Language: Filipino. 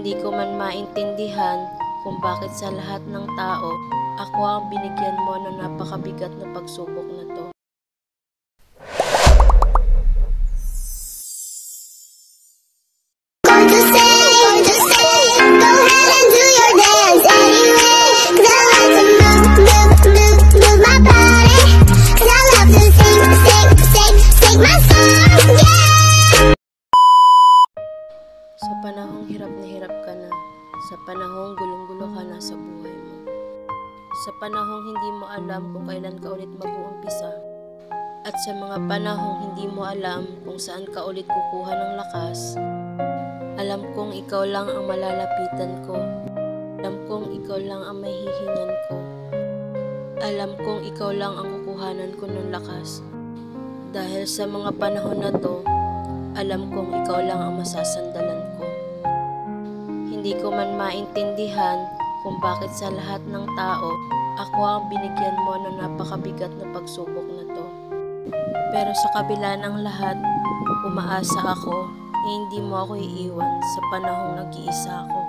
Hindi ko man maintindihan kung bakit sa lahat ng tao, ako ang binigyan mo ng napakabigat na pagsubok na to. Sa panahong hirap na hirap ka na, sa panahong gulong-gulo ka na sa buhay mo, sa panahong hindi mo alam kung kailan ka ulit mag-uumpisa, at sa mga panahong hindi mo alam kung saan ka ulit kukuha ng lakas, alam kong ikaw lang ang malalapitan ko, alam kong ikaw lang ang mahihingan ko, alam kong ikaw lang ang kukuhanan ko ng lakas. Dahil sa mga panahon na to, alam kong ikaw lang ang masasandalan ko. Hindi ko man maintindihan kung bakit sa lahat ng tao, ako ang binigyan mo ng napakabigat na pagsubok na to. Pero sa kabila ng lahat, umaasa ako na hindi mo ako iiwan sa panahong nag-iisa ako.